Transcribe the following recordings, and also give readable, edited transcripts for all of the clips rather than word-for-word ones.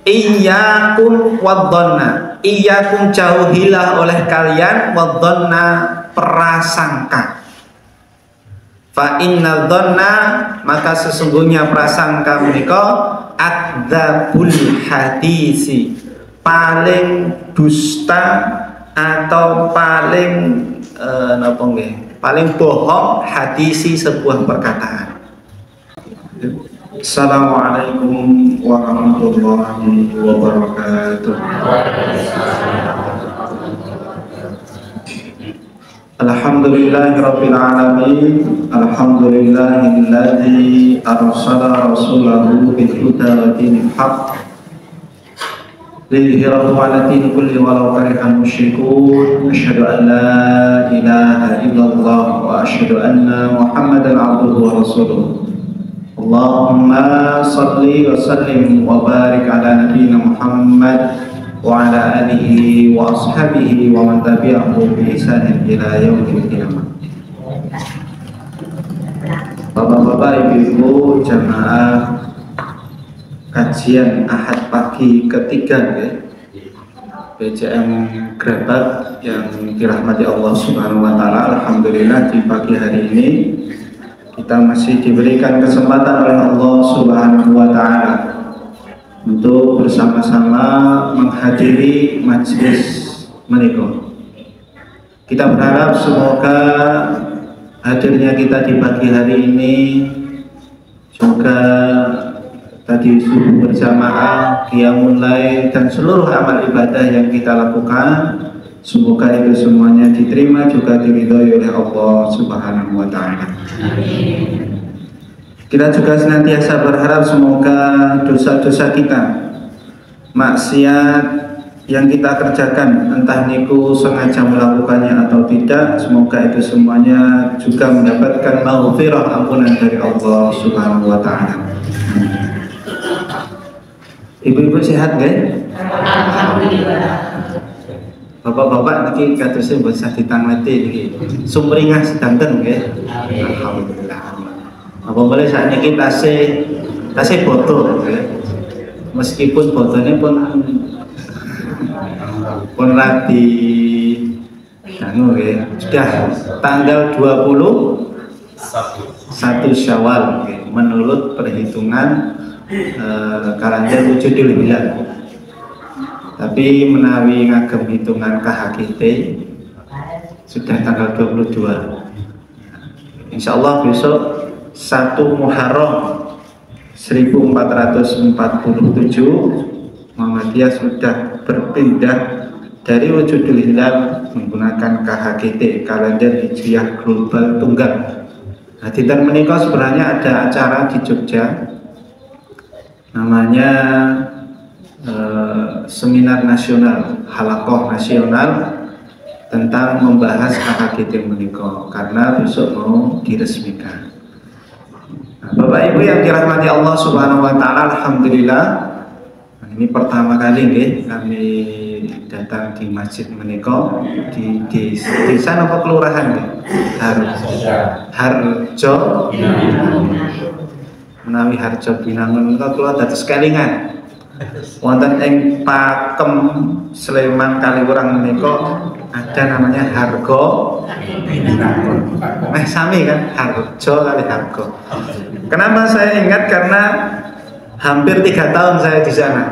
Iyyakum wadhanna, iyyakum jauhilah oleh kalian wadhanna prasangka. Fa inna dhanna, maka sesungguhnya prasangka menika adzabul hadisi, paling dusta atau paling napa nggih, paling bohong hadisi sebuah perkataan. Assalamualaikum warahmatullahi wabarakatuh. Alhamdulillahirabbil alamin. Alhamdulillahilladzi arsala rasulahu bil huda wa dinil haqq liyudhhirahu 'ala dini kulli walau karihal musyrikun. Asyhadu an la ilaha illallah wa asyhadu anna Muhammadan 'abduhu wa rasuluh. Allahumma salli wa sallim wa barik ala nabiyyina Muhammad wa ala alihi wa ashabihi wa man tabi'ahu bi ihsanin ila yaumil qiyamah. Bapak-bapak, ibu-ibu, jamaah kajian Ahad pagi ketiga ya, PJM Grebak yang dirahmati Allah Subhanahu wa taala. Alhamdulillah di pagi hari ini kita masih diberikan kesempatan oleh Allah Subhanahu wa taala untuk bersama-sama menghadiri majelis menika. Kita berharap semoga hadirnya kita di pagi hari ini, semoga tadi subuh berjamaah, qiyamul lail dan seluruh amal ibadah yang kita lakukan, semoga itu semuanya diterima juga diridhoi oleh Allah Subhanahu wa taala. Kita juga senantiasa berharap semoga dosa-dosa kita, maksiat yang kita kerjakan, entah niku sengaja melakukannya atau tidak, semoga itu semuanya juga mendapatkan maghfirah, ampunan dari Allah Subhanahu wa taala. Ibu-ibu sehat nggih? Alhamdulillah. Bapak-bapak niki katose mbok ditangleti niki. Sumringah sedanten nggih. Alhamdulillah. Apa boleh saat niki tasih botol nggih. Meskipun botolnya pun radi anu nggih. Sudah tanggal 21 Syawal nggih, menurut perhitungan kalender wujudul hilal. Tapi menawi ngagem hitungan KHGT sudah tanggal 22. Insyaallah besok 1 Muharram 1447 Muhammadiyah sudah berpindah dari wujudul hilal menggunakan KHGT, kalender Hijriah Global Tunggal. Nah, dinten menika sebenarnya ada acara di Jogja namanya seminar nasional, halakoh nasional tentang membahas KHGT menika, karena besok mau diresmikan. Nah, Bapak Ibu yang dirahmati Allah Subhanahu wa taala, alhamdulillah ini pertama kali nggih kami datang di masjid menika di desa napa kelurahan nggih? Harjo menawi Harjo Binangun menika kula dados kelingan wonten ing Pakem Sleman Kaliurang menika ada namanya Hargo Binangun. Sami kan, Harjo kali Hargo. Kenapa saya ingat? Karena hampir 3 tahun saya di sana.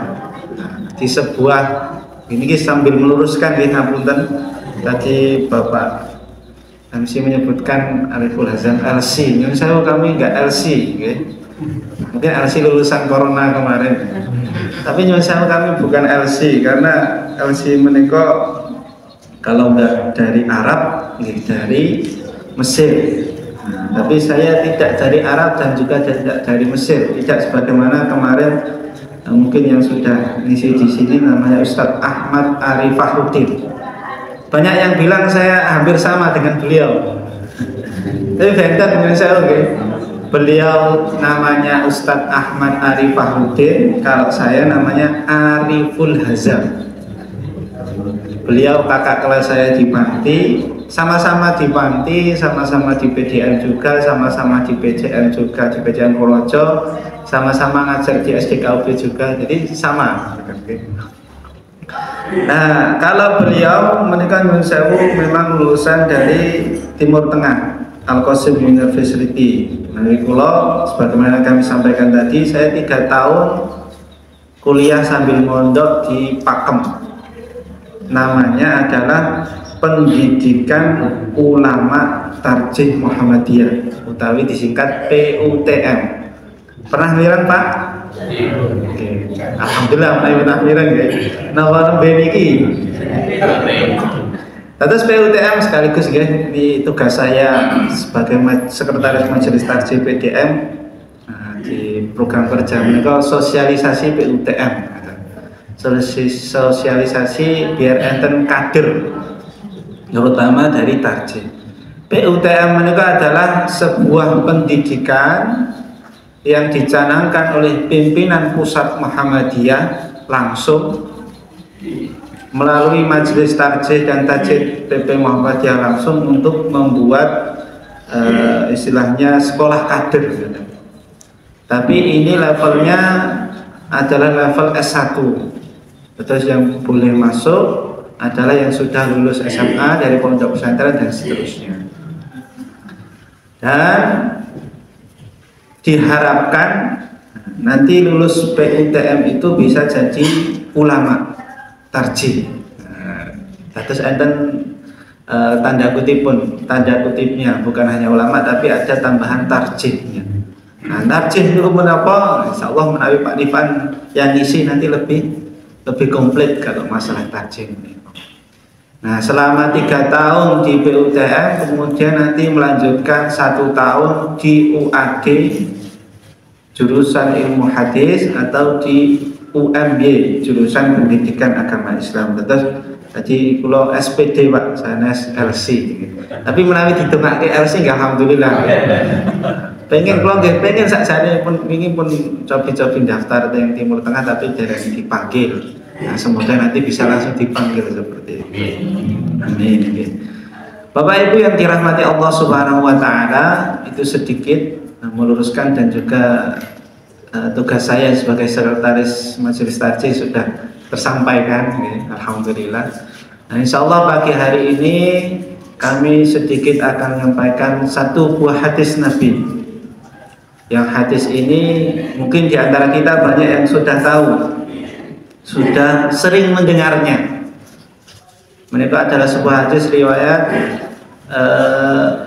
Di sebuah ini sambil meluruskan di ngapunten tadi Bapak MC menyebutkan Ariful Hazan LC. Nyun saya kami enggak LC nggih. Mungkin LC lulusan corona kemarin. Tapi nyun saya kami bukan LC, karena LC menika kalau enggak dari Arab, dari Mesir. Nah, tapi saya tidak dari Arab dan juga tidak dari Mesir, tidak sebagaimana kemarin mungkin yang sudah ngisi di sini namanya Ustadz Ahmad Arifahuddin. Banyak yang bilang saya hampir sama dengan beliau. Tapi benten dengan saya oke. Beliau namanya Ustadz Ahmad Arifahuddin, kalau saya namanya Ariful Hazam. Beliau kakak kelas saya di Pati, sama-sama di Panti, sama-sama di PDN juga, sama-sama di PJN juga, di PJN Purworejo, sama-sama ngajar di SDKUB juga, jadi sama. Nah, kalau beliau menikah Nyun Sewu memang lulusan dari Timur Tengah, Al-Qasim University. Nah, kulo sebagaimana kami sampaikan tadi, saya 3 tahun kuliah sambil mondok di Pakem. Namanya adalah Pendidikan Ulama Tarjih Muhammadiyah, utawi disingkat PUTM. Pernah lihat Pak? Oke. Alhamdulillah pernah lihat ya. Nawar beniki. Terus PUTM sekaligus ya, di tugas saya sebagai sekretaris Majelis Tarjih PDM di program kerja mereka sosialisasi PUTM. Sosialisasi biar enten kader, terutama dari tarjih. PUTM mereka adalah sebuah pendidikan yang dicanangkan oleh pimpinan pusat Muhammadiyah langsung melalui Majelis Tarjih dan Tajid PP Muhammadiyah langsung untuk membuat istilahnya sekolah kader. Tapi ini levelnya adalah level S1. Terus yang boleh masuk adalah yang sudah lulus SMA dari pondok pesantren dan seterusnya. Dan diharapkan nanti lulus PUTM itu bisa jadi ulama tarjih. Terus enten tanda kutipnya bukan hanya ulama tapi ada tambahan tarjihnya. Nah, tarjih itu menapa? Insya Allah menawi Pak Nifan yang ngisi nanti lebih komplit kalau masalah tarjih. Nah, selama 3 tahun di PUTM, kemudian nanti melanjutkan 1 tahun di UAD jurusan ilmu hadis atau di UMY jurusan pendidikan agama Islam. Terus tadi kalau SPD Pak, sanes LC. Tapi menawi didongake LC nggak alhamdulillah. Pengen kalau nggak pengen sakjane pun ingin pun cobi-cobi daftar yang Timur Tengah tapi jarang dipanggil. Nah, semoga nanti bisa langsung dipanggil seperti itu. Amin. Bapak Ibu yang dirahmati Allah Subhanahu wa taala, itu sedikit meluruskan dan juga tugas saya sebagai sekretaris Majelis Tarjih sudah tersampaikan. Alhamdulillah. Nah, insya Allah pagi hari ini kami sedikit akan menyampaikan 1 buah hadis Nabi. Yang hadis ini mungkin di antara kita banyak yang sudah tahu, sudah sering mendengarnya. Mereka adalah sebuah hadis riwayat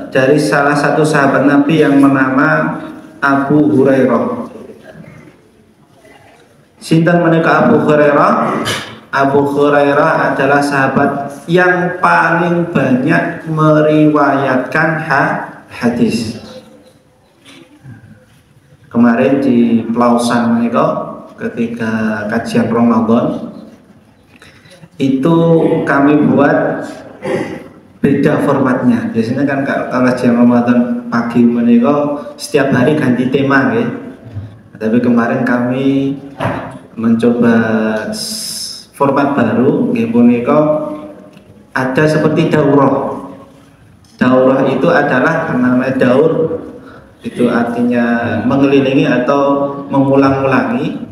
dari salah satu sahabat Nabi yang bernama Abu Hurairah. Sinten menika Abu Hurairah? Abu Hurairah adalah sahabat yang paling banyak meriwayatkan hadis. Kemarin di Pelausan menika ketika kajian Ramadan itu kami buat beda formatnya. Biasanya kan kalau kajian Ramadan pagi menika setiap hari ganti tema ya. Tapi kemarin kami mencoba format baru nggih punika ada seperti daurah. Daurah itu adalah namanya daur, itu artinya mengelilingi atau mengulang-ulangi.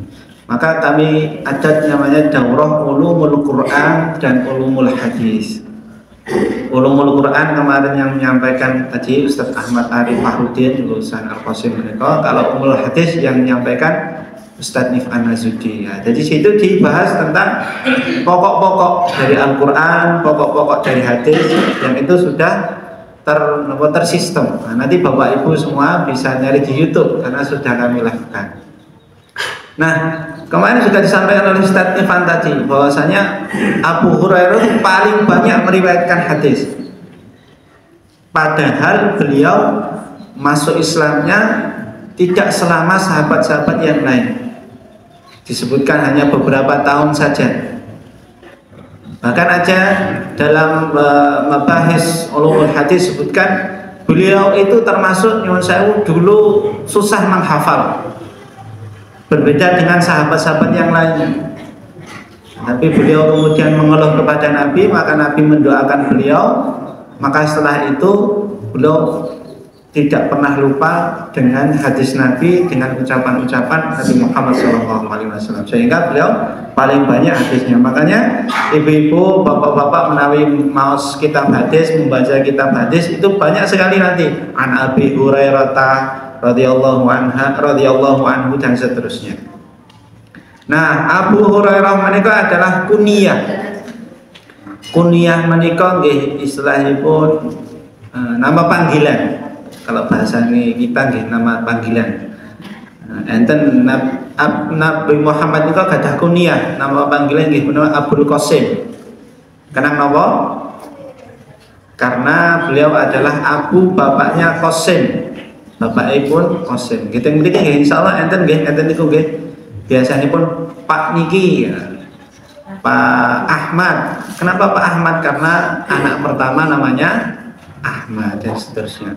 Maka kami ada namanya daurah ulumul Quran dan ulumul hadis. Ulumul Quran kemarin yang menyampaikan tadi Ustaz Ahmad Arif Fahrudin lulusan Al-Qasim mereka. Kalau ulumul hadis yang menyampaikan Ustaz Nif'an Nazudi. Ya, jadi situ dibahas tentang pokok-pokok dari Al-Quran, pokok-pokok dari hadis yang itu sudah tersistem. Nah, nanti Bapak Ibu semua bisa nyari di YouTube karena sudah kami lakukan. Nah, kemarin juga disampaikan oleh Ustaz Nifan tadi bahwasanya Abu Hurairah paling banyak meriwayatkan hadis. Padahal beliau masuk Islamnya tidak selama sahabat-sahabat yang lain. Disebutkan hanya beberapa tahun saja. Bahkan aja dalam mabahis ulumul hadis sebutkan beliau itu termasuk nyuwun sewu dulu susah menghafal. Berbeda dengan sahabat-sahabat yang lain. Tapi beliau kemudian mengeluh kepada Nabi, maka Nabi mendoakan beliau Maka setelah itu beliau tidak pernah lupa dengan hadis Nabi, dengan ucapan-ucapan Nabi Muhammad SAW, sehingga beliau paling banyak hadisnya. Makanya ibu-ibu, bapak-bapak menawi maos kitab hadis, membaca kitab hadis itu banyak sekali nanti an Abi Hurairah radhiyallahu anhu dan seterusnya. Nah, Abu Hurairah menika adalah kunyah. Kunyah menika nggih istilahipun nama panggilan. Kalau bahasa kita nggih nama panggilan. Enten Nabi Muhammad niku gadah kunyah, nama panggilan nggih menawa Abul Qasim. Kenapa napa? Karena beliau adalah abu bapaknya Qasim. Bapakipun Qasim. Kita mriki nggih insyaallah enten niku nggih. Biasanipun Pak niki Pak Ahmad. Kenapa Pak Ahmad? Karena anak pertama namanya Ahmad dan seterusnya.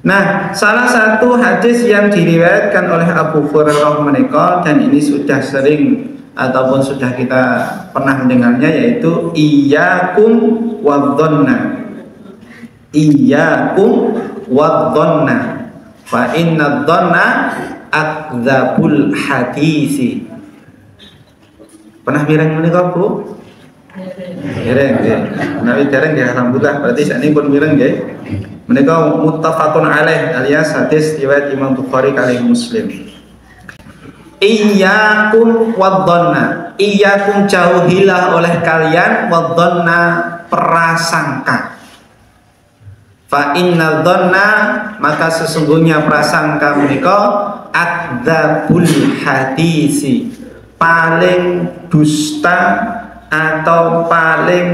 Nah, salah satu hadis yang diriwayatkan oleh Abu Hurairah menika, dan ini sudah sering ataupun sudah kita pernah mendengarnya, yaitu iyyakum wadh-dhanna. Iyyakum wadh-dhanna fa inna dhanna akdzabul hadisi. Pernah mireng menika, Bu? Mireng nggih. Menawi dereng nggih alhamdulillah, berarti sakniki pun mireng nggih. Menika muttafaqun alaih alias hadis riwayat Imam Bukhari kaliyan Muslim. Iyyakum wadh-dhanna. Iyyakum jauhilah oleh kalian wadh-dhanna prasangka. Fa inna dhanna maka sesungguhnya prasangka menika akdzabul hadisi, paling dusta atau paling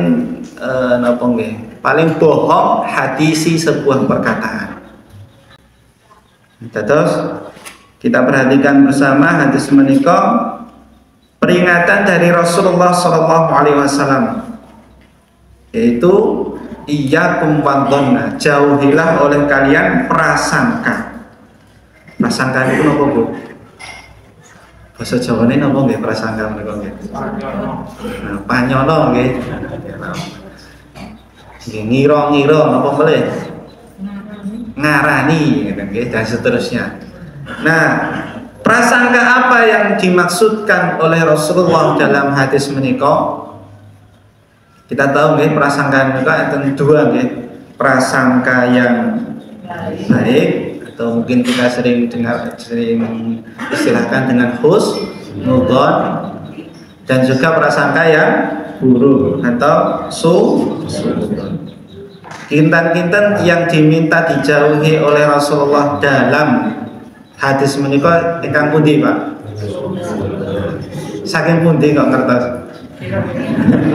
napa nggih? Paling bohong hadisi sebuah perkataan. Terus kita perhatikan bersama hadis menika peringatan dari Rasulullah SAW, yaitu iyyakum wadh-dhanna, jauhilah oleh kalian prasangka. Prasangka itu apa, Bu? Bahasa Jawane napa nggih prasangka menika nggih? Panyono nggih. Ngira-ngira napa melih? Ngarani nggih dan seterusnya. Nah, prasangka apa yang dimaksudkan oleh Rasulullah dalam hadis menika? Kita tahu nggih prasangka menika enten dua nggih. Prasangka yang baik atau mungkin kita sering istilahkan dengan husnudon, dan juga prasangka yang buruk atau suudzon. Kinten-kinten yang diminta dijauhi oleh Rasulullah dalam hadis menika ingkang pundi, Pak? Saking pundi kok ngertos?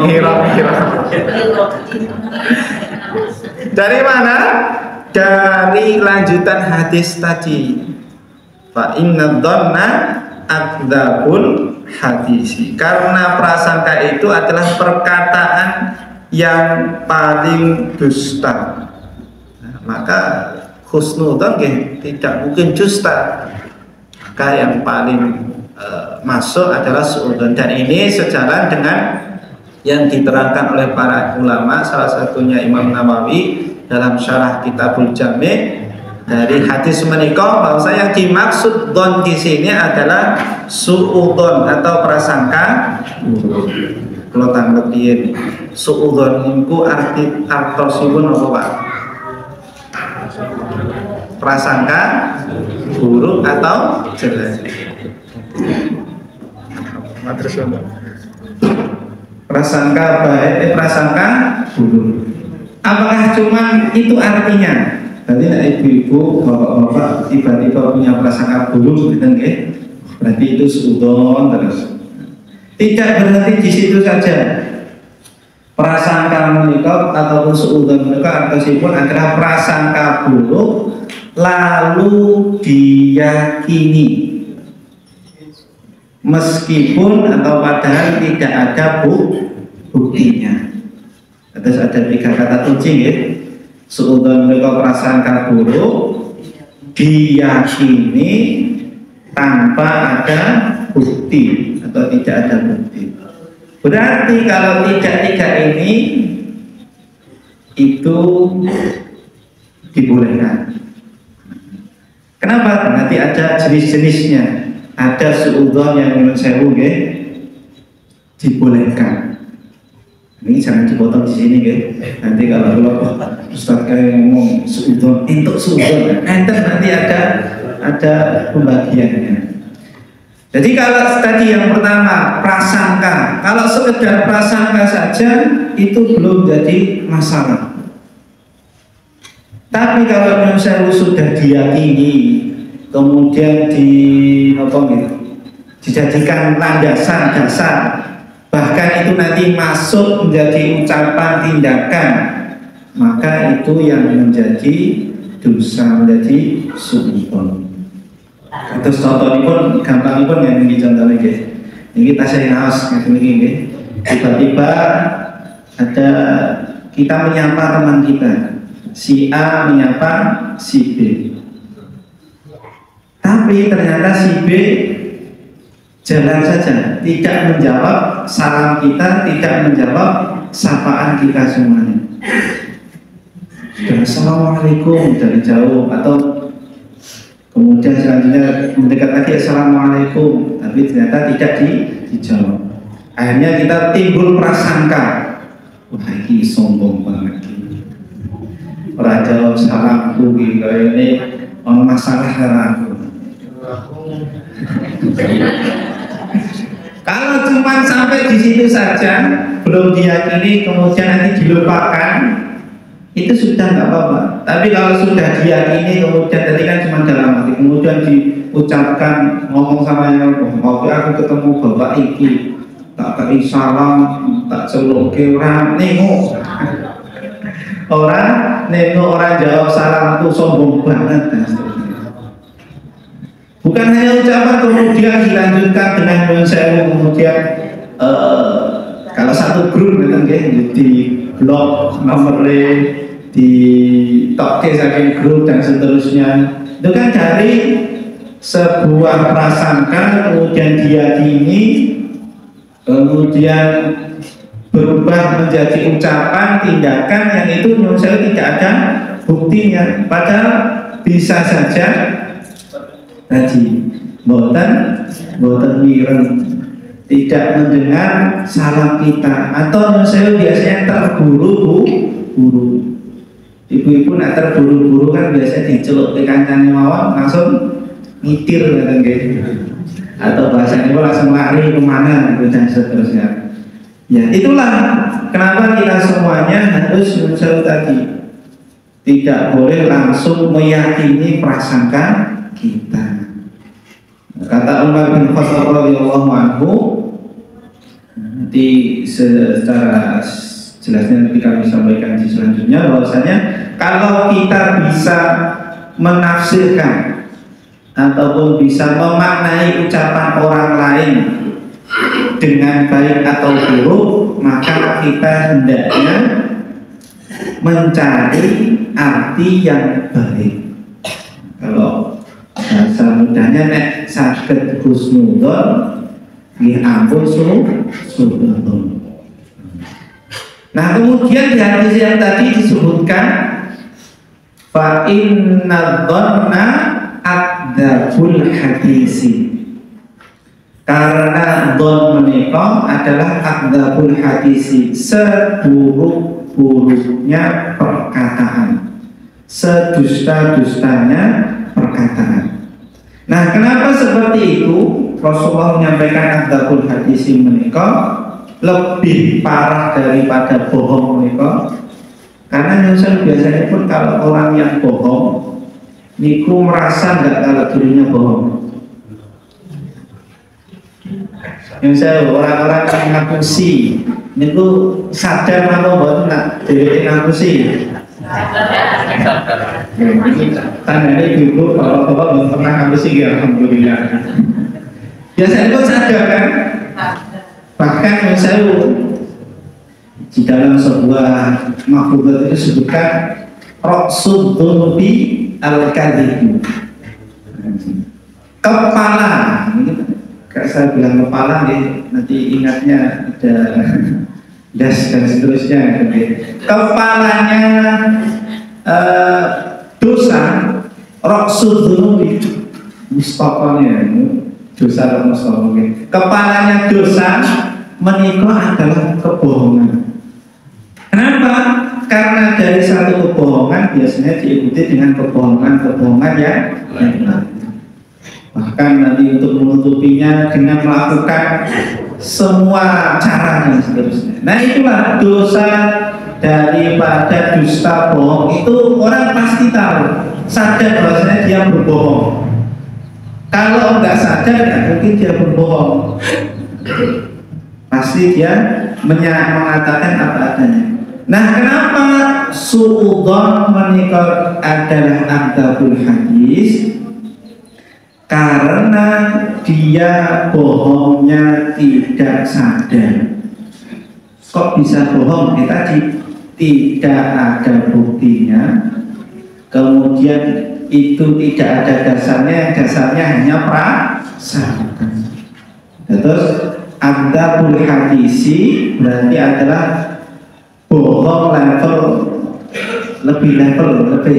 Kira-kira. Dari mana? Dari lanjutan hadis tadi. Fa inna dhanna akdzabul hadisi. Karena prasangka itu adalah perkataan yang paling dusta. Nah, maka husnudzon tidak mungkin dusta. Maka yang paling masuk adalah suudzon, dan ini sejalan dengan yang diterangkan oleh para ulama, salah satunya Imam Nawawi dalam syarah Kitabul Jami' dari hadis menika, bahwa yang dimaksud dzon di sini adalah suudzon atau prasangka. Kalau tangkep piye suudzon niku artosipun apa, Pak? Prasangka buruk atau jelek. Matur suwun. Prasangka baik, prasangka buruk. Apakah cuma itu artinya? Berarti ibu-ibu, bapak-bapak tiba-tiba punya prasangka buruk, berarti itu suudzon terus. Tidak berhenti di situ saja. Prasangka menika ataupun suudzon menika artosipun adalah prasangka buruk lalu diyakini, meskipun atau padahal tidak ada buktinya. Terus ada tiga kata kunci ya. Suudzon menika prasangka buruk diyakini tanpa ada bukti atau tidak ada bukti. Berarti kalau tiga ini itu dibolehkan. Kenapa? Nanti ada jenis-jenisnya. Ada suudzon yang menurut saya dibolehkan. Ini jangan dipotong di sini, nanti kalau Ustaz kayak ngomong suudzon, untuk suudzon, nanti ada pembagiannya. Jadi kalau tadi yang pertama prasangka, kalau sekedar prasangka saja itu belum jadi masalah. Tapi kalau misalnya sudah diyakini, kemudian dijadikan landasan dasar, bahkan itu nanti masuk menjadi ucapan tindakan, maka itu yang menjadi dosa, menjadi suudzon. Terus contohnya pun gampang pun yang ini contohnya ini kita sering haus ini tiba-tiba ada kita menyapa teman kita, si A menyapa si B, tapi ternyata si B jalan saja, tidak menjawab salam kita, tidak menjawab sapaan kita semuanya. Assalamualaikum dari jauh, atau kemudian selanjutnya mendekat lagi assalamualaikum, tapi ternyata tidak dijawab. Akhirnya kita timbul prasangka, wah ini sombong banget, orang jawab salamku kayak ini masalah aku. Kalau cuma sampai di situ saja, belum diyakini, kemudian nanti dilupakan, itu sudah nggak apa-apa. Tapi kalau sudah diyakini, kemudian tadi kan cuma dalam hati, kemudian diucapkan, ngomong sama yang waktu aku ketemu bapak iki, tak kasih salam, tak celuk ke orang nengok, orang jawab salam itu sombong banget. Bukan hanya ucapan kemudian dilanjutkan dengan mensewu, kemudian kalau satu grup di blog nomornya di top saking grup dan seterusnya, itu kan dari sebuah prasangka kemudian diyakini, kemudian berubah menjadi ucapan tindakan yang itu menurut saya tidak ada buktinya, padahal bisa saja tadi boten mireng, tidak mendengar salam kita, atau menurut saya biasanya terburu-buru. Ibu-ibu nak terburu-buru kan biasanya diceluk ke kancane mawon langsung ngitir gitu, atau bahasanya langsung lari kemana gitu dan seterusnya. Ya itulah kenapa kita semuanya harus menurut tadi tidak boleh langsung meyakini prasangka kita. Kata Umar bin Khattab radhiyallahu anhu, nanti secara jelasnya nanti kami sampaikan di selanjutnya, bahwasanya kalau kita bisa menafsirkan ataupun bisa memaknai ucapan orang lain dengan baik atau buruk, maka kita hendaknya mencari arti yang baik. Kalau bahasa mudahnya nek saged husnudzon nggih ampun suudzon. Nah kemudian di hadis yang tadi disebutkan fa inna dzanna adzabul hadisi, karena dzon menika adalah adzabul hadisi, seburuk-buruknya perkataan, sedusta-dustanya perkataan. Nah kenapa seperti itu? Rasulullah menyampaikan adzabul hadisi menika lebih parah daripada bohong mereka, karena biasanya pun kalau orang yang bohong niku merasa nggak kalau dirinya bohong. Misalnya orang-orang yang ngakusi niku sadar atau buat nak diri ngakusi. Tandanya dulu kalau bapak belum pernah ngakusi ya alhamdulillah. Biasanya pun sadar kan. Bahkan saya di dalam sebuah makhluk itu disebutkan Raksud Dhunubi Al-Kadhibu, kepala. Kayak saya bilang kepala nih, nanti ingatnya ada dan seterusnya. Kepalanya dosa, roksudzunubi, mustaqalnya dosa mustaqal. Kepalanya dosa menikah adalah kebohongan. Kenapa? Karena dari satu kebohongan biasanya diikuti dengan kebohongan yang lain. Bahkan nanti untuk menutupinya dengan melakukan semua cara dan seterusnya. Nah itulah dosa daripada dusta bohong. Itu orang pasti tahu, sadar bahwasanya dia berbohong. Kalau nggak sadar, nggak mungkin dia berbohong. Pasti dia mengatakan apa adanya. Nah, kenapa su'udzon menikah adalah adzabul hadis? Karena dia bohongnya tidak sadar. Kok bisa bohong? Tadi tidak ada buktinya. Kemudian itu tidak ada dasarnya hanya prasangka. Terus adzabul hadisi berarti adalah bohong lebih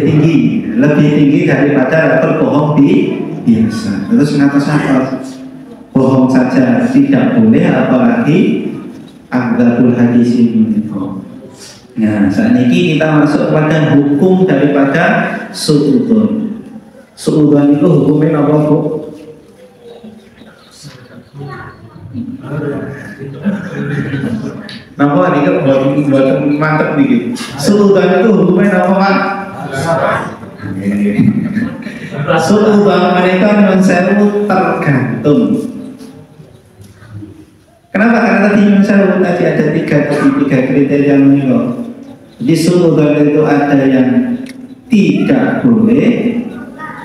tinggi daripada level bohong biasa. Terus ngata bohong saja tidak boleh, apalagi adzabul hadis ini. Nah, saat ini kita masuk pada hukum daripada su'udzon. Su'udzon itu hukumnya apa, Bu? Nama ini kan buat mantep nih. Su'udzon itu hukumnya apa, Pak? Su'udzon mereka mensewu tergantung. Kenapa? Karena tadi mensewu tadi ada tiga kriteria menilai. Di su'udzon itu ada yang tidak boleh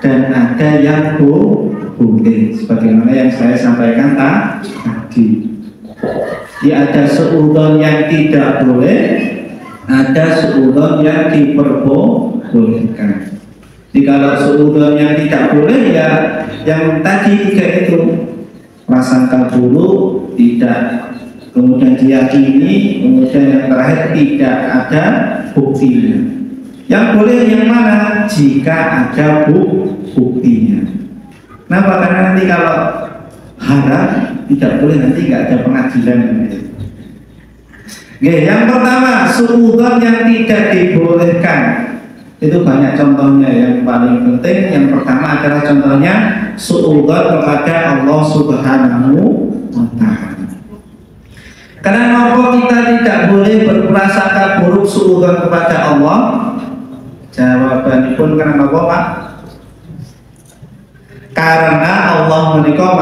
dan ada yang boleh. Sebagaimana yang saya sampaikan tadi. Jadi ada su'udzon yang tidak boleh, ada su'udzon yang diperbolehkan. Jadi kalau su'udzon yang tidak boleh ya yang tadi tiga itu, prasangka dulu tidak, kemudian diyakini, kemudian yang terakhir tidak ada buktinya. Yang boleh yang mana? Jika ada buktinya. Kenapa? Karena nanti kalau haram tidak boleh, nanti nggak ada pengadilan. Oke, yang pertama su'udzon yang tidak dibolehkan. Itu banyak contohnya. Yang paling penting yang pertama adalah contohnya su'udzon kepada Allah Subhanahu wa ta'ala. Kenapa kita tidak boleh berprasangka buruk su'udzon kepada Allah? Jawabannya pun kenapa, Pak? Karena Allah menikah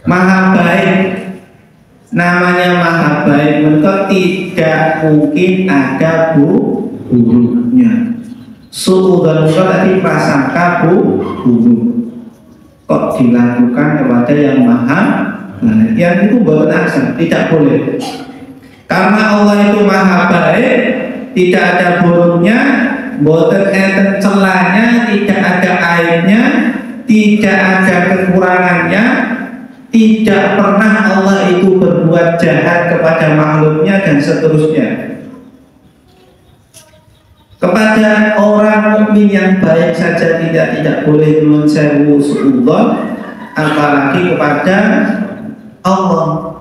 maha baik. Namanya maha baik, menikah tidak mungkin ada buruknya. Su'udzon itu tadi prasangka buruk. Kok dilakukan kepada yang maha baik? Yang itu bukan aksan, tidak boleh. Karena Allah itu maha baik, tidak ada buruknya, boten enten celahnya, tidak ada aibnya, tidak ada kekurangannya, tidak pernah Allah itu berbuat jahat kepada makhluknya dan seterusnya. Kepada orang mukmin yang baik saja tidak boleh mensewu su'udzon, apalagi kepada Allah.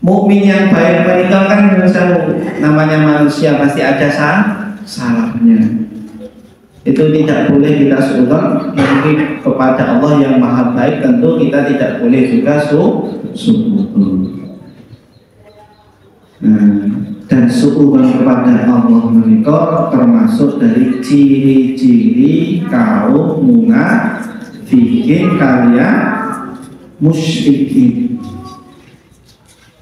Mukmin yang baik meninggalkan mensewu, namanya manusia pasti ada salahnya. Itu tidak boleh kita su'udzon. Mungkin kepada Allah yang maha baik tentu kita tidak boleh juga su'udzon. Dan su'udzon kepada Allah menikah termasuk dari ciri-ciri kaum munafikin kalian musyrikin.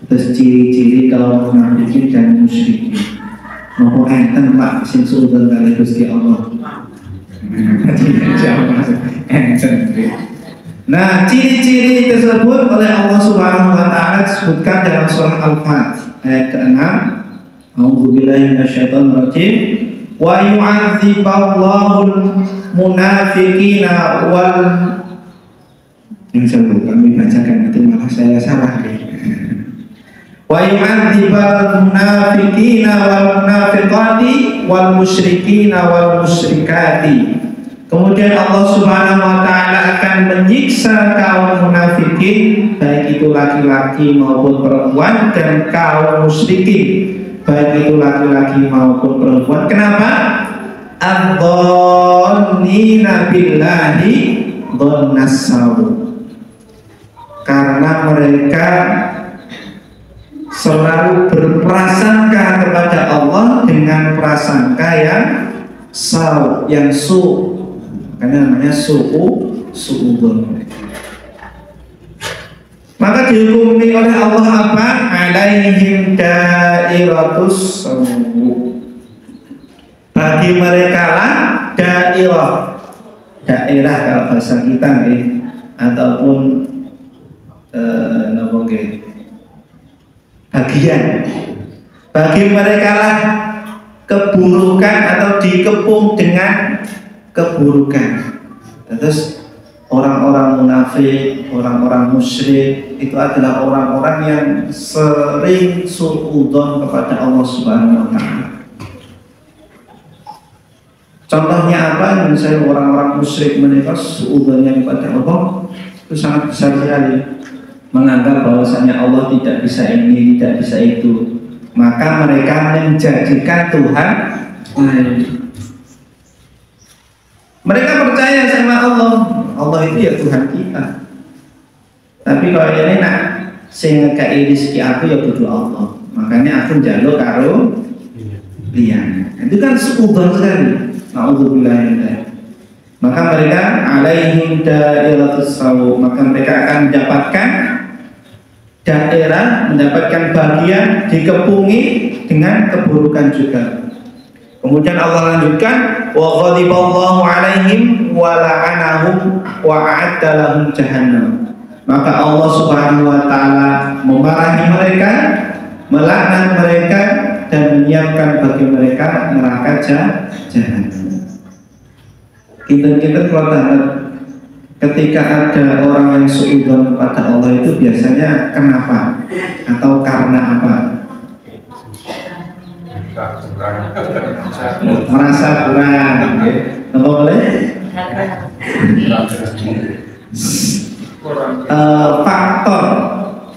Terus ciri-ciri kaum munafikin dan musyrikin. Mau enten Pak sing su'udzon kali Gusti Allah. Nah, ciri-ciri tersebut oleh Allah Subhanahu wa taala disebutkan dalam surah Al-Fat ayat ke-6. A'udzubillahi minasyaitonir rajim. Wa yu'adziballahul munafiqina wal, yang saya kami bacakan nanti malah saya salah. wa yu'adzibal munafiqina wal munafiqati wal musyrikina wal musyrikati. Kemudian Allah Subhanahu wa taala akan menyiksa kaum munafikin, baik itu laki-laki maupun perempuan, dan kaum musyrikin, baik itu laki-laki maupun perempuan. Kenapa? Adzonnina billahi dhonnasawu. Karena mereka selalu berprasangka kepada Allah dengan prasangka yang yang karena namanya su'udzon. Maka dihukumi oleh Allah apa? Alaihim dairatus sawu. Bagi mereka lah daerah kalau bahasa kita nih, ataupun bagian. Bagi mereka lah keburukan atau dikepung dengan keburukan. Terus orang-orang munafik, orang-orang musyrik itu adalah orang-orang yang sering suudzon kepada Allah Subhanahu wa taala. Contohnya apa? Misalnya orang-orang musyrik mereka suudzonnya kepada Allah itu sangat besar sekali, menganggap bahwasanya Allah tidak bisa ini, tidak bisa itu. Maka mereka menjadikan Tuhan lain. Mereka percaya sama Allah, Allah itu ya Tuhan kita. Tapi kalau ini nak sing ngekei rezeki aku ya kudu Allah. Makanya aku njaluk karo liyane. Itu kan suudzon sekali. Nauzubillah. Maka mereka alaihim dairatus sawu, maka mereka akan mendapatkan daerah, mendapatkan bagian dikepungi dengan keburukan juga. Kemudian Allah lanjutkan, wa ghadiballahu alaihim wa la'anahum wa a'adda lahum jahannam. Maka Allah Subhanahu wa taala memarahi mereka, melaknat mereka, dan menyiapkan bagi mereka neraka jahanam. Kita kalau tahu ketika ada orang yang suudzon kepada Allah itu biasanya kenapa atau karena apa? Merasa kurang, apa boleh? Faktor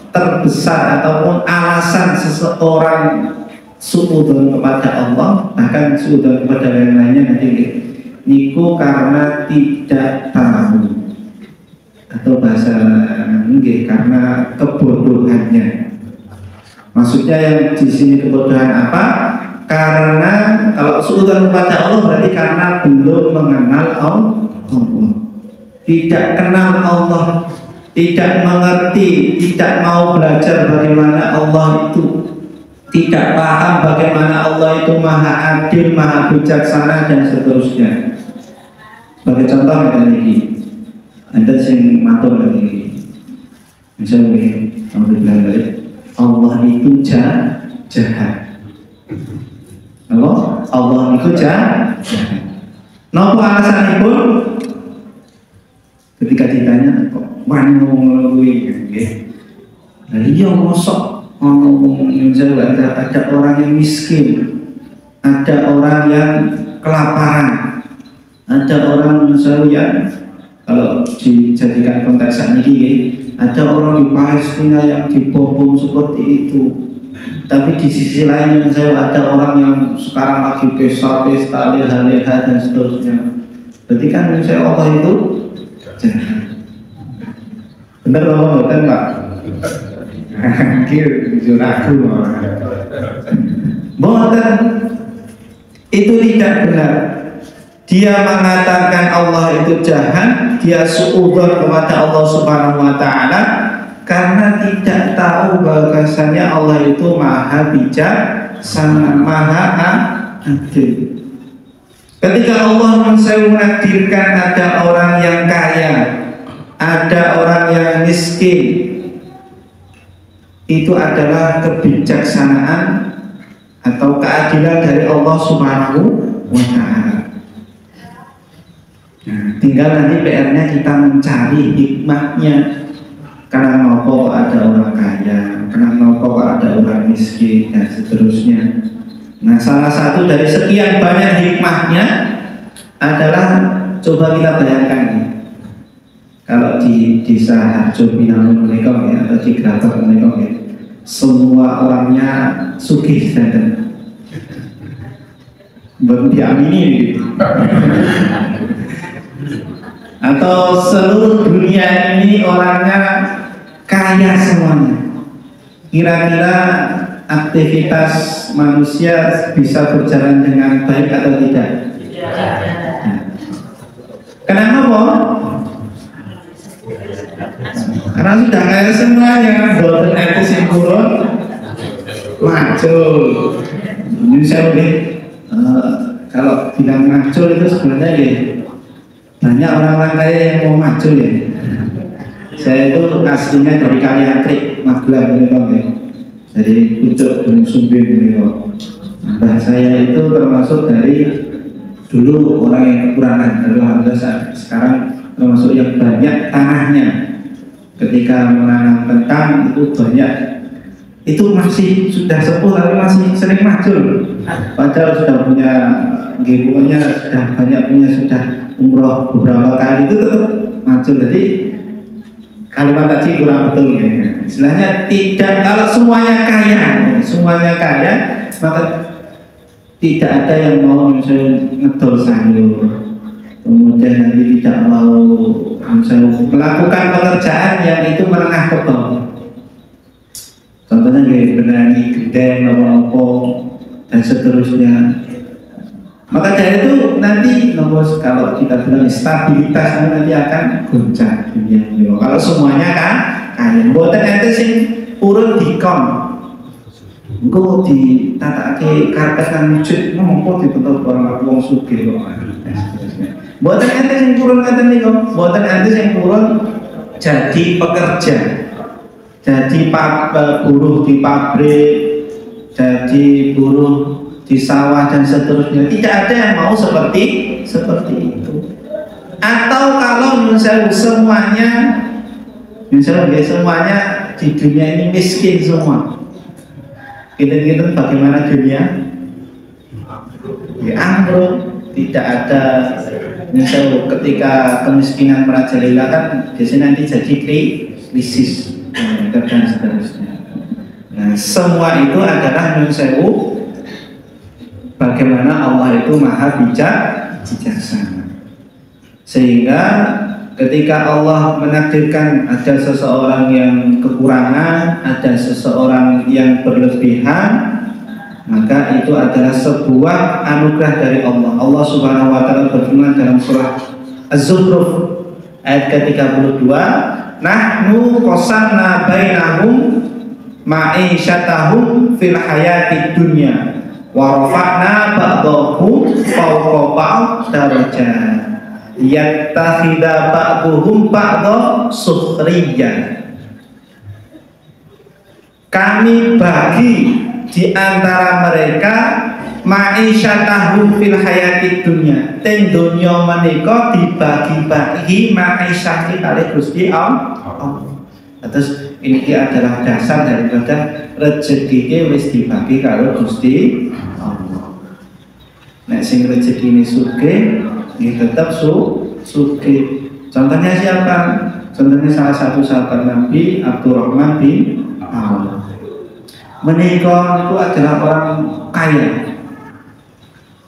terbesar ataupun alasan seseorang suudzon kepada Allah, bahkan suudzon kepada yang lainnya nanti niku karena tidak tahu, atau bahasa nggih karena kebodohannya. Maksudnya yang di sini kebodohan apa? Karena kalau suudzon kepada Allah berarti karena belum mengenal Allah, tidak kenal Allah, tidak mengerti, tidak mau belajar bagaimana Allah itu, tidak paham bagaimana Allah itu maha adil, maha bijaksana, dan seterusnya. Sebagai contoh ini, ada yang matur lagi, misalnya Allah itu jahat. Allah itu jahat. Napa alasan pun ketika ditanya kok wanu ngelui nggih. Lah iya mosok misalnya ada orang yang miskin, ada orang yang kelaparan, ada orang misalnya kalau dijadikan konteks ini, ada orang di Palestina yang dibom seperti itu. Tapi di sisi lain misalnya ada orang yang sekarang lagi pesta leha-leha dan seterusnya. Berarti kan misalnya Allah itu benar Allah bukan Pak? Jujur aku boten, itu tidak benar. Dia mengatakan Allah itu jahat, dia suudzon kepada Allah Subhanahu wa taala karena tidak tahu bahwasanya Allah itu maha bijaksana, maha adil. Ketika Allah menakdirkan ada orang yang kaya, ada orang yang miskin, itu adalah kebijaksanaan atau keadilan dari Allah Subhanahu wa taala. Nah, tinggal nanti PR-nya kita mencari hikmahnya. Kenapa ada orang kaya, kenapa ada orang miskin dan seterusnya. Nah, salah satu dari sekian banyak hikmahnya adalah coba kita bayangkan kalau di desa Harjo Pinangun Menekong ya, atau di Grabak Menekong ya, semua orangnya sugih dan belum diamini gitu. Atau seluruh dunia ini orangnya kaya semuanya. Kira-kira aktivitas manusia bisa berjalan dengan baik atau tidak? Kenapa? Karena sudah kaya semuanya, boten etis yang kurun macul. Ini saya kalau bilang macul itu sebenarnya ya banyak orang-orang kaya yang mau macul ya. Saya itu aslinya dari Kaliantrik, Magelang ya. Dari Pucuk Gunung Sumbing ya. Nah, saya itu termasuk dari dulu orang yang kekurangan, alhamdulillah sekarang termasuk yang banyak tanahnya. Ketika menanam kentang itu banyak, itu masih sudah sepuh tapi masih sering macul. Padahal sudah punya gimana, sudah banyak punya, sudah umroh beberapa kali itu tetap macul. Jadi kalimat tadi kurang betul ya. Istilahnya tidak, kalau semuanya kaya, maka tidak ada yang mau misalnya ngedol sayur, kemudian nanti tidak mau misalnya melakukan pekerjaan yang itu menengah ke bawah. Contohnya kayak berani gedeng, nopo-nopo dan seterusnya. Maka dari itu nanti kalau kita bilang stabilitas nanti akan goncang dunia. Kalau semuanya kan kaya, buatan ente sing urut dikon, engko ditatake karpet nang wujud, ngomong dibentuk orang wong sugih kok. Buatan ente sing purun ngaten niku, buatan ente sing purun jadi pekerja, jadi buruh di pabrik, jadi buruh di sawah dan seterusnya. Tidak ada yang mau seperti itu. Atau kalau misalnya semuanya di dunia ini miskin semua, kita bagaimana dunia? Ya ambruk. Tidak ada misalnya ketika kemiskinan merajalela kan biasanya nanti jadi krisis dan seterusnya. Nah, semua itu adalah mensewu bagaimana Allah itu maha bijaksana. Sehingga ketika Allah menakdirkan ada seseorang yang kekurangan, ada seseorang yang berlebihan, maka itu adalah sebuah anugerah dari Allah. Allah Subhanahu wa taala berfirman dalam surah Az-Zukhruf ayat ke-32, "Nahnu qasamna bainahum ma'isyatahum fil hayatid dunya wa rafa'na ba'dahum fawqa ba'd darajat yattakhidha ba'duhum ba'dha sukhriyan." Kami bagi di antara mereka ma'isyatahum fil hayatid dunya, ten dunya menika dibagi-bagi ma'isyati kali Gusti Allah. Terus ini adalah dasar daripada rezeki wis dibagi karo Gusti Allah. Nek sing rezeki ini sugih, ini tetap sugih. Contohnya siapa? Contohnya salah satu sahabat Nabi Abdurrahman bin Auf. Menikah itu adalah orang kaya.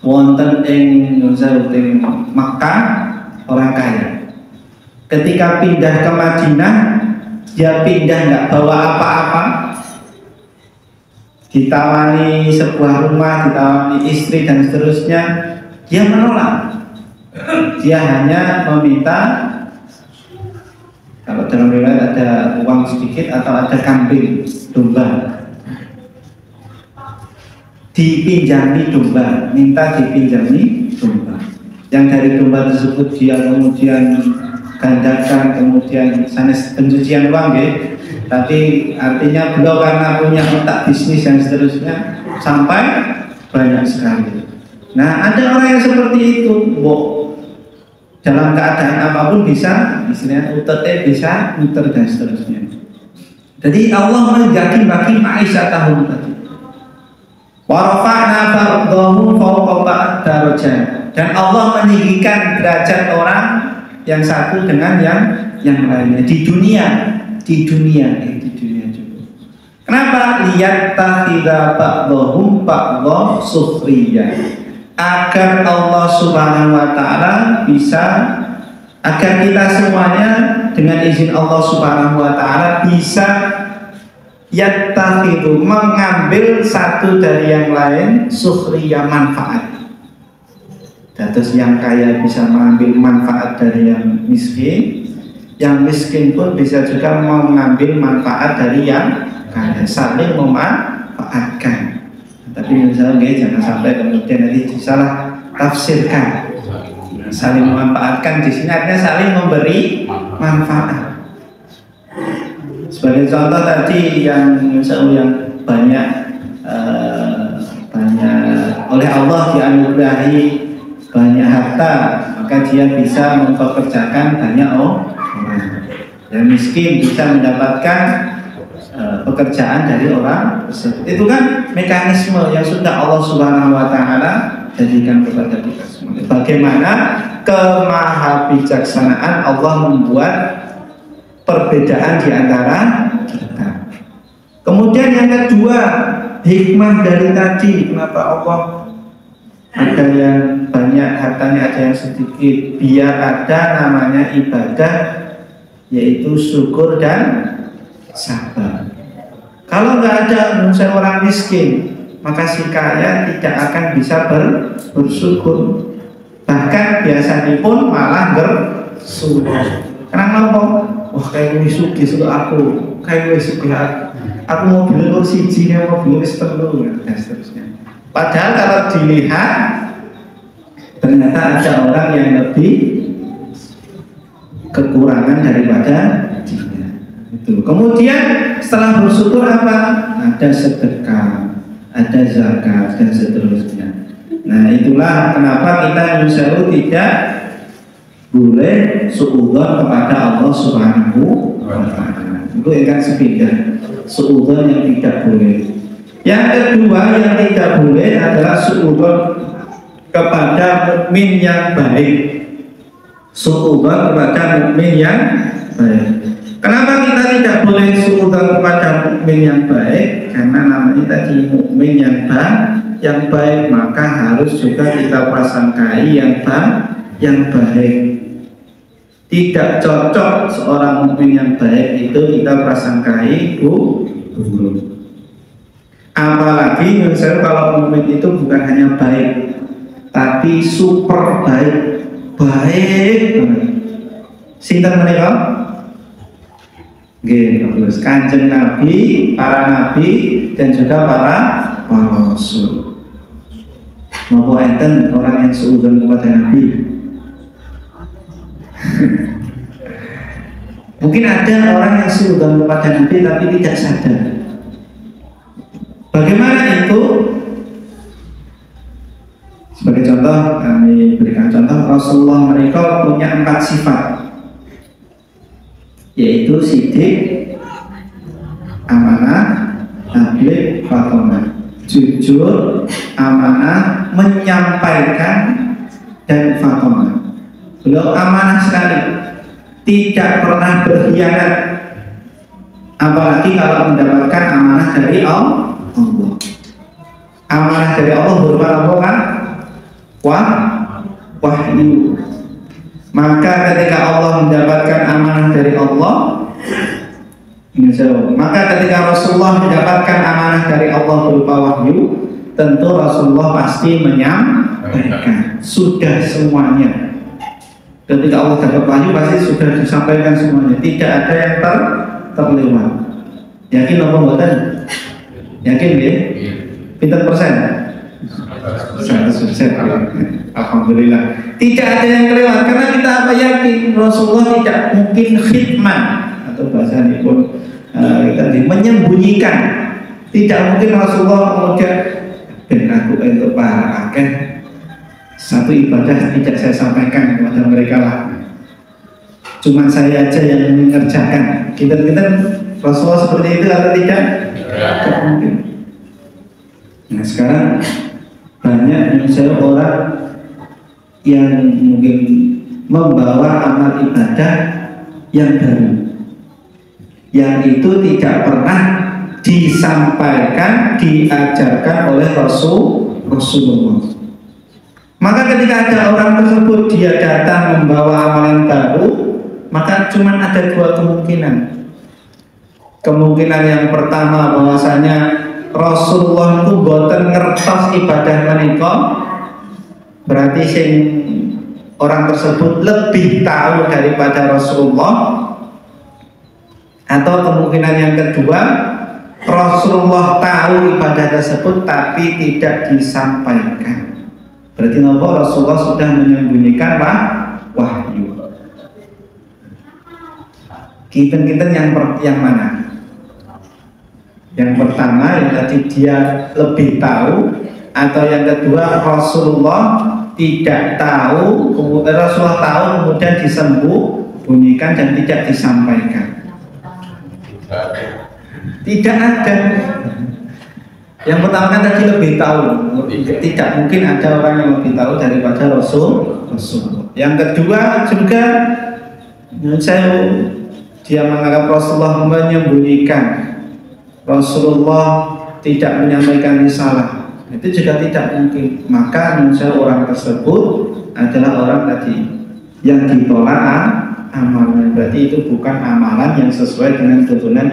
Wonten ing Makkah orang kaya. Ketika pindah ke Madinah, dia pindah nggak bawa apa-apa. Ditawani sebuah rumah, ditawani istri dan seterusnya, dia menolak. Dia hanya meminta, kalau dalam riwayat ada uang sedikit atau ada kambing, domba. Dipinjami domba, minta dipinjami domba. Yang dari domba tersebut dia kemudian gandakan, kemudian sanes pencucian uang ya. Tapi artinya beliau karena punya otak bisnis dan seterusnya sampai banyak sekali. Nah, ada orang yang seperti itu, dalam keadaan apapun bisa, istilahnya UTT bisa muter dan seterusnya. Jadi Allah membagi-bagi ma'isyatahum tadi. Wa rafa'na ba'dahum fawqa ba'd darajat. Dan Allah meninggikan derajat orang yang satu dengan yang lainnya di dunia juga. Kenapa? Liyattakhidha ba'dahum ba'dha sukhriya. Agar Allah Subhanahu wa taala bisa, agar kita semuanya dengan izin Allah Subhanahu wa taala bisa yattakhidhu, mengambil satu dari yang lain sukhriya, manfaat. Terus yang kaya bisa mengambil manfaat dari yang miskin, yang miskin pun bisa juga mengambil manfaat dari yang kaya, saling memanfaatkan. Tapi misalnya jangan sampai kemudian nanti disalah tafsirkan. Saling memanfaatkan di sini artinya saling memberi manfaat. Sebagai contoh tadi yang misalnya yang banyak oleh Allah dianugerahi banyak harta, maka dia bisa mempekerjakan banyak orang. Yang miskin bisa mendapatkan pekerjaan dari orang tersebut. Itu kan mekanisme yang sudah Allah Subhanahu wa taala jadikan kepada kita semua. Bagaimana kemahabijaksanaan Allah membuat perbedaan di antara kita. Kemudian yang kedua, hikmah dari tadi, kenapa Allah ada yang banyak hartanya, ada yang sedikit, biar ada namanya ibadah, yaitu syukur dan sabar. Kalau nggak ada misalnya orang miskin, maka si kaya tidak akan bisa bersyukur. Bahkan biasanya pun malah bersyukur. Karena apa? Wah kayak wis sugih suku aku, kayak wis sugih aku mau beli kursi siji, mau beli setelu dan seterusnya. Padahal kalau dilihat ternyata ada orang yang lebih kekurangan daripada dia. Itu. Kemudian setelah bersyukur apa? Ada sedekah, ada zakat dan seterusnya. Nah itulah kenapa kita Yusaru tidak boleh suudzon kepada Allah Subhanahu wa taala. Itu yang sepindah, suudzon yang tidak boleh. Yang kedua yang tidak boleh adalah suudzon kepada mukmin yang baik. Suudzon kepada mukmin yang baik. Kenapa kita tidak boleh suudzon kepada mukmin yang baik? Karena namanya tadi mukmin yang baik, maka harus juga kita prasangkai yang baik. Tidak cocok seorang mukmin yang baik itu kita prasangkai buruk. Apalagi misalnya kalau mukmin itu bukan hanya baik, tapi super baik banget. Sinten menika? Terus Kanjeng Nabi, para nabi dan juga para rasul. Mau enten orang yang suudzon kepada Nabi. Mungkin ada orang yang suudzon kepada Nabi tapi tidak sadar. Bagaimana itu? Sebagai contoh, kami berikan contoh Rasulullah mereka punya 4 sifat, yaitu sidik, amanah, tabligh, fatomah. Jujur, amanah, menyampaikan, dan fatomah. Beliau amanah sekali, tidak pernah berkhianat, apalagi kalau mendapatkan amanah dari Allah. Amanah dari Allah berupa apa kan? Wahyu. Maka ketika Allah mendapatkan amanah dari Allah, maka ketika Rasulullah mendapatkan amanah dari Allah berupa wahyu, tentu Rasulullah pasti menyampaikan sudah semuanya. Ketika Allah dapat wahyu pasti sudah disampaikan semuanya, tidak ada yang terlewat. Yakin apa buatan? Yakin ya? Pinter persen? 100%. Alhamdulillah. Tidak ada yang kelewat karena kita apa yakin Rasulullah tidak mungkin khidman atau bahasa ini pun menyembunyikan. Tidak mungkin Rasulullah kemudian ben aku untuk para akan satu ibadah tidak saya sampaikan kepada mereka lah. Cuma saya aja yang mengerjakan. Kita Rasulullah seperti itu atau tidak? Tidak mungkin. Nah sekarang banyak misalnya orang yang mungkin membawa amal ibadah yang baru, yang itu tidak pernah disampaikan, diajarkan oleh Rasulullah. Maka ketika ada orang tersebut dia datang membawa amalan baru, maka cuma ada dua kemungkinan. Kemungkinan yang pertama bahwasanya Rasulullah itu boten ngertos ibadah menika, berarti sing orang tersebut lebih tahu daripada Rasulullah. Atau kemungkinan yang kedua, Rasulullah tahu ibadah tersebut tapi tidak disampaikan. Berarti nopo Rasulullah sudah menyembunyikan wahyu. Kinten-kinten yang mana? Yang pertama yang tadi dia lebih tahu, atau yang kedua Rasulullah tidak tahu, kemudian Rasulullah tahu kemudian disembunyikan dan tidak disampaikan. Tidak ada. Yang pertama kan tadi lebih tahu, tidak mungkin ada orang yang lebih tahu daripada Rasul. Yang kedua juga dia menganggap Rasulullah menyembunyikan, Rasulullah tidak menyampaikan risalah, itu juga tidak mungkin. Maka misalnya orang tersebut adalah orang tadi yang ditolak amalnya, berarti itu bukan amalan yang sesuai dengan tuntunan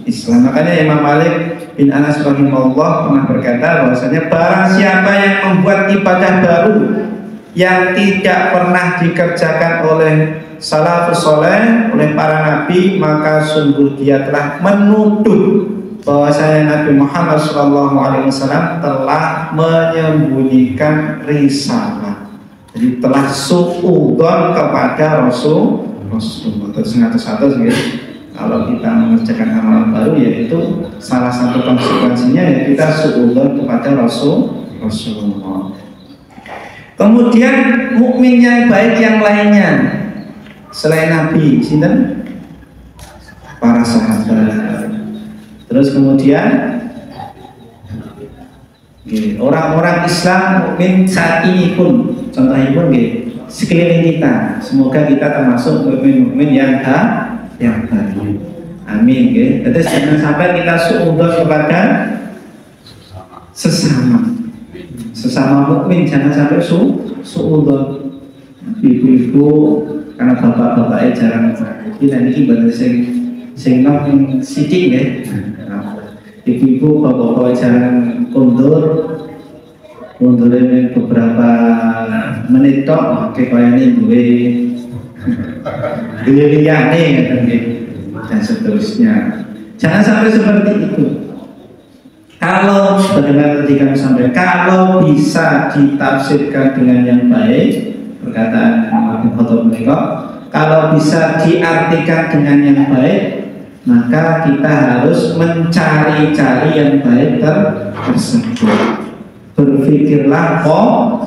Islam. Makanya Imam Malik bin Anas rahimahullah pernah berkata bahwasanya barang siapa yang membuat ibadah baru yang tidak pernah dikerjakan oleh salafus saleh, oleh para nabi, maka sungguh dia telah menuduh bahwasanya Nabi Muhammad SAW telah menyembunyikan risalah. Jadi telah suudzon kepada Rasulullah. Terus satu-satu gitu. Kalau kita mengerjakan amalan baru, yaitu salah satu konsekuensinya ya kita suudzon kepada Rasulullah. Kemudian mukmin yang baik yang lainnya selain Nabi, sinten? Para sahabat. Terus kemudian orang-orang Islam mukmin saat ini pun, contohnya pun sekeliling kita. Semoga kita termasuk mukmin-mukmin yang baik. Amin. Jadi jangan sampai kita suudzon kepada sesama mukmin, jangan sampai suudzon. Ibu-ibu karena bapak-bapaknya jarang kita ini benar sing nang sidik nggih. Ibu-ibu bapak-bapak jarang kundure beberapa menit tok kayane duwe liyane dan seterusnya. Jangan sampai seperti itu. Kalau sebagaimana tadi kami sampaikan, kalau bisa ditafsirkan dengan yang baik, perkataan Imam Khattab menika, kalau bisa diartikan dengan yang baik, maka kita harus mencari-cari yang baik tersebut. Berpikirlah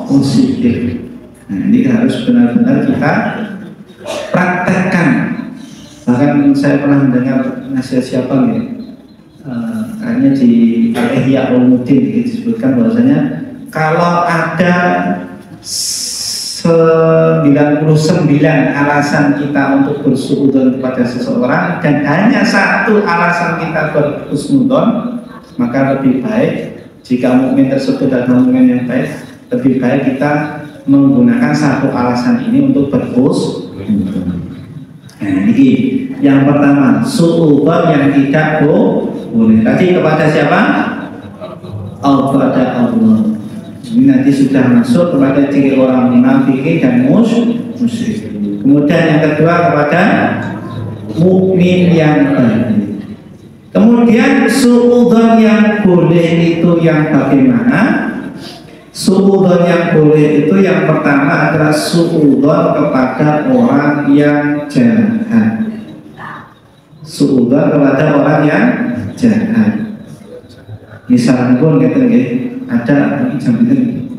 positif. Nah, ini harus benar-benar kita praktekkan. Bahkan saya pernah mendengar nasihat siapa nih, kayaknya di Al-Ihya Ulumuddin disebutkan bahwasanya kalau ada 99 alasan kita untuk bersuudzon kepada seseorang dan hanya satu alasan kita berhusnudzon, maka lebih baik jika mukmin tersebut adalah mukmin yang baik, lebih baik kita menggunakan satu alasan ini untuk berhusnudzon. Nah, ini yang pertama, suudzon yang tidak boleh. Tadi kepada siapa? Kepada Allah. Ini nanti sudah masuk kepada ciri orang munafik dan musyrik. Kemudian yang kedua kepada mukmin yang baik. Kemudian suudzon yang boleh itu yang bagaimana? Suudzon yang boleh itu yang pertama adalah suudzon kepada orang yang jahat. Suudzon kepada orang yang jahat. Misalnya pun kita ada jam ini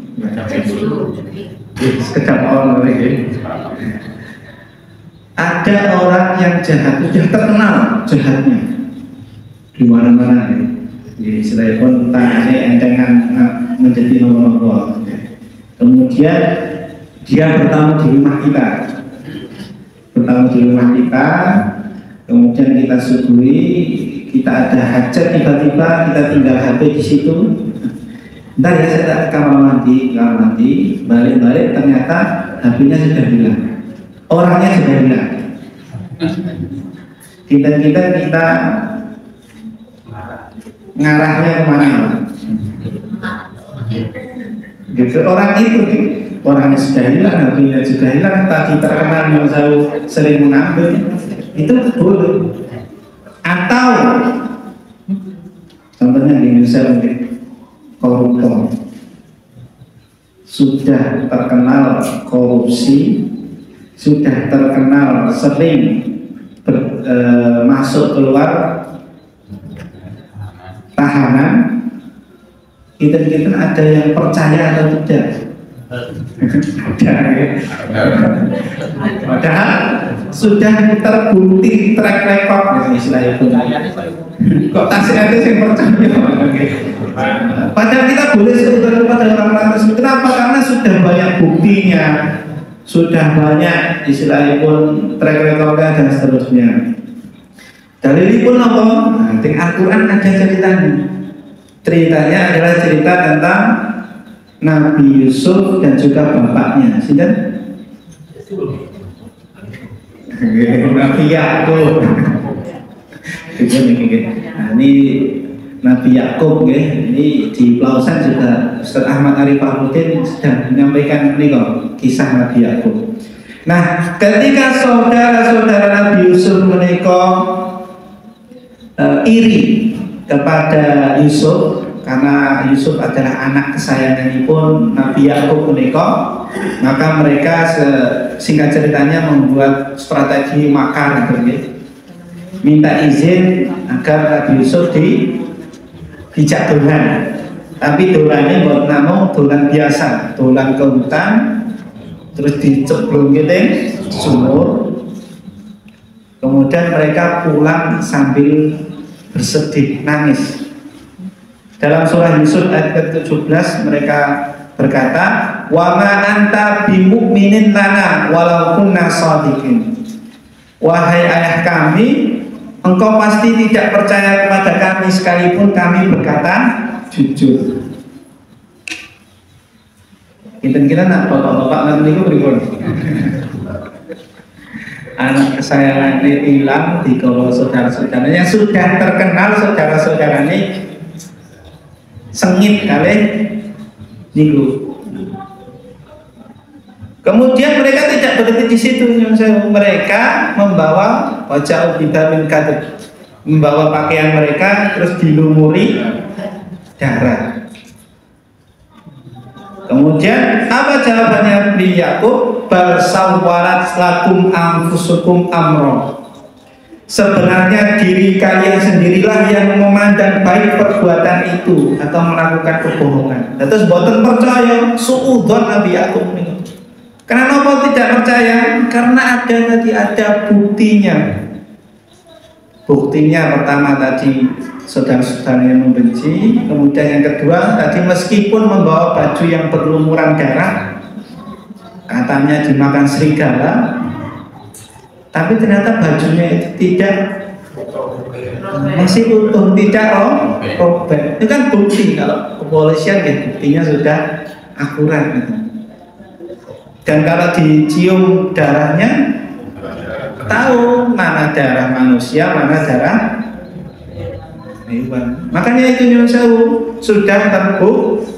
sekedar orang lagi. Ada orang yang jahat, sudah terkenal jahatnya, di mana-mana ya. Jadi selain pun tangannya entengan menjadi nomor-nomor. Kemudian dia bertamu di rumah kita, kemudian kita suguhi, kita ada hajat, tiba-tiba kita tinggal HP di situ. Ntar ya saya tak kamar mandi, balik-balik ternyata HP-nya sudah hilang, orangnya sudah hilang. Kita ngarahnya kemana? Gitu, orang itu orangnya sudah hilang, HP-nya sudah hilang, tadi terkenal yang sering mengambil, itu boleh. Atau contohnya di Indonesia mungkin koruptor sudah terkenal korupsi, sudah terkenal sering masuk keluar tahanan, kita ada yang percaya atau tidak? Ada ya. Padahal sudah terbukti track record istilahnya pun. Kok tasik ada yang percaya? Padahal kita boleh sebutkan kepada orang-orang tersebut. Kenapa? Karena sudah banyak buktinya, sudah banyak istilahnya pun track recordnya dan seterusnya. Dalil pun apa? Nanti Al-Quran ada ceritanya. Ceritanya adalah cerita tentang Nabi Yusuf dan juga bapaknya, sudah? Nabi Yakub. Nah, ini Nabi Yakub, ini di Pelausan juga Ustaz Ahmad Arif Ahmudin sedang menyampaikan ini kok kisah Nabi Yakub. Nah, ketika saudara-saudara Nabi Yusuf menikah iri kepada Yusuf, karena Yusuf adalah anak kesayangan pun Nabi Yakub menikah, maka mereka singkat ceritanya membuat strategi makar, minta izin agar Nabi Yusuf dijak dolan, tapi dolannya buat namun dolan biasa, dolan ke hutan, terus diceblong gitu sumur, kemudian mereka pulang sambil bersedih, nangis. Dalam surah Yusuf ayat ke-17 mereka berkata, wa ma anta bimu'minin lana walau kunna shadiqin. Wahai ayah kami, engkau pasti tidak percaya kepada kami sekalipun kami berkata jujur. Kita nak bapak-bapak nanti itu berikut. Anak kesayangannya hilang di kalau saudara-saudaranya sudah terkenal, saudara-saudaranya sengit kali niku. Kemudian mereka tidak berhenti di situ, mereka membawa wajah vitamin kadep, membawa pakaian mereka terus dilumuri darah. Kemudian apa jawabannya Nabi Yakub? Bal sawwalat lakum anfusukum amro. Sebenarnya diri kalian sendirilah yang memandang baik perbuatan itu atau melakukan kebohongan. Terus boten percaya, suudzon Nabi Yakub ini. Kenapa tidak percaya? Karena ada buktinya. Buktinya pertama tadi saudara-saudara yang membenci, kemudian yang kedua tadi meskipun membawa baju yang berlumuran darah, katanya dimakan serigala, tapi ternyata bajunya itu tidak, masih utuh, tidak robek. Itu kan bukti, kalau kepolisian ya buktinya sudah akurat gitu. Dan kalau dicium darahnya, tahu mana darah manusia, mana darah hewan. Makanya itu nyuwun sewu sudah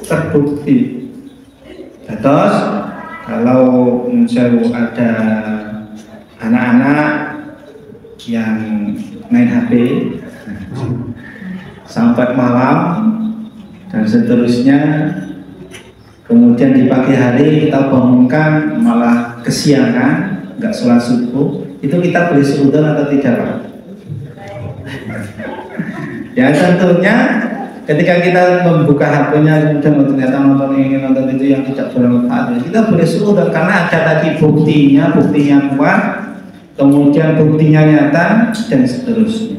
terbukti. Terus kalau nyuwun sewu ada anak-anak yang main HP sampai malam dan seterusnya, kemudian di pagi hari kita bangunkan malah kesiangan, nggak sholat subuh, itu kita boleh seudon atau tidak, Pak? Ya tentunya ketika kita membuka HP-nya kemudian ternyata nonton ini nonton itu yang tidak bermanfaat, kita boleh seudon karena ada tadi buktinya kuat, kemudian buktinya nyata dan seterusnya.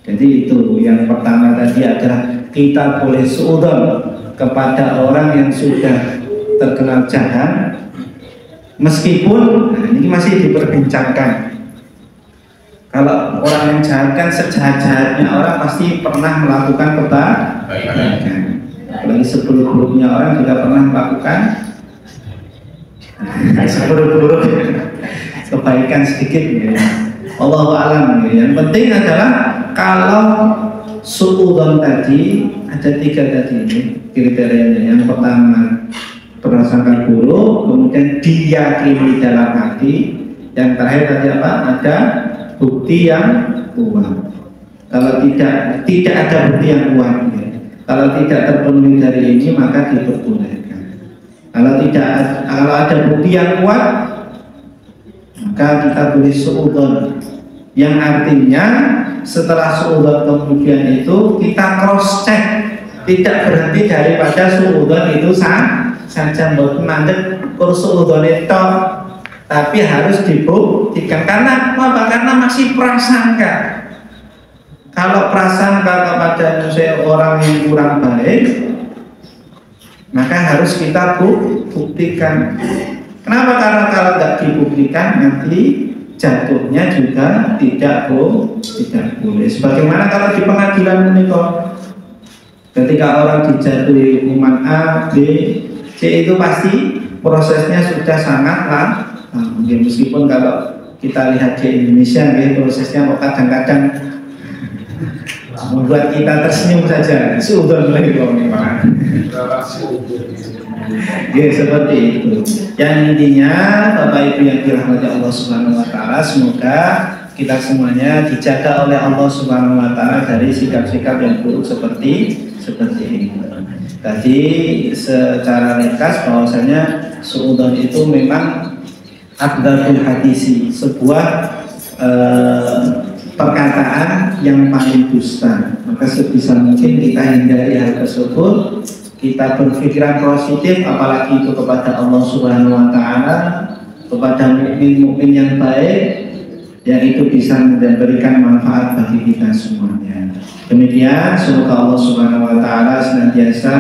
Jadi itu yang pertama tadi adalah kita boleh suudzon kepada orang yang sudah terkenal jahat, meskipun ini masih diperbincangkan. Kalau orang yang jahat kan sejahat-jahatnya orang pasti pernah melakukan kebaikan. Apalagi seburuk-buruknya orang juga pernah melakukan seburuk-buruk kebaikan sedikit ya. Allahu a'lam. Yang penting adalah kalau suudzon tadi ada 3 tadi ini kriterianya. Yang pertama prasangka buruk, kemudian diyakini dalam hati, yang terakhir tadi apa? Ada bukti yang kuat. Kalau tidak ada bukti yang kuat ya. Kalau tidak terpenuhi dari ini maka diperbolehkan. Kalau ada bukti yang kuat maka kita boleh suudzon. Yang artinya setelah suudzon kemudian itu kita cross check, tidak berhenti daripada suudzon itu saja buat mandek suudzon itu, tapi harus dibuktikan. Karena apa? Karena masih prasangka. Kalau prasangka kepada orang yang kurang baik, maka harus kita buktikan. Kenapa? Karena kalau tidak dibuktikan nanti jatuhnya juga tidak boleh. Sebagaimana kalau di pengadilan menikah, ketika orang dijatuhi hukuman A, B, C itu pasti prosesnya sudah sangat lama. Meskipun kalau kita lihat di Indonesia, prosesnya kok kadang-kadang membuat kita tersenyum saja. Suudzon lagi memang. Ya seperti itu. Yang intinya Bapak Ibu yang dirahmati Allah Subhanahu Wa Taala, semoga kita semuanya dijaga oleh Allah Subhanahu Wa Taala dari sikap-sikap yang buruk seperti ini. Tadi secara ringkas bahwasanya suudzon itu memang adzabul hadisi, sebuah perkataan yang paling dusta. Maka sebisa mungkin kita hindari hal tersebut, kita berpikiran positif, apalagi itu kepada Allah Subhanahu Wa Taala, kepada mukmin yang baik, yang itu bisa memberikan manfaat bagi kita semuanya. Demikian, semoga Allah Subhanahu Wa Taala senantiasa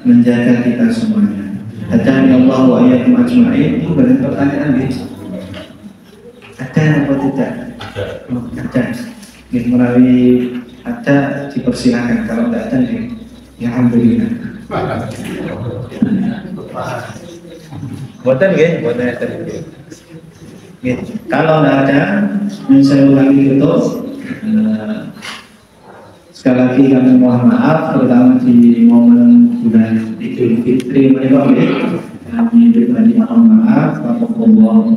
menjaga kita semuanya. Hadani Allah wa iyyakum ajma'in. Ini banyak pertanyaan gitu. Ada atau tidak? Ada. Melalui ada dipersilakan. Kalau tidak ada, ya alhamdulillah. Buatan ya, buatan tadi. Kalau tidak ada, saya ulangi itu. Sekali lagi kami mohon maaf, terutama di momen bulan Idul Fitri ini. Kami pribadi mohon maaf.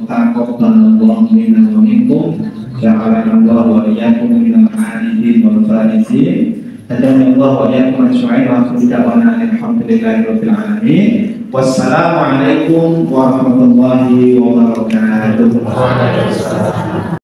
Taqabbalallahu minna wa minkum. Ja'alanallahu wa iyyakum minal 'abidin wal faizin. Hadani Allah wa iyyakum ajma'in wa akhiru da'wana alhamdulillahi rabbil alamin. Wassalamualaikum warahmatullahi wabarakatuh.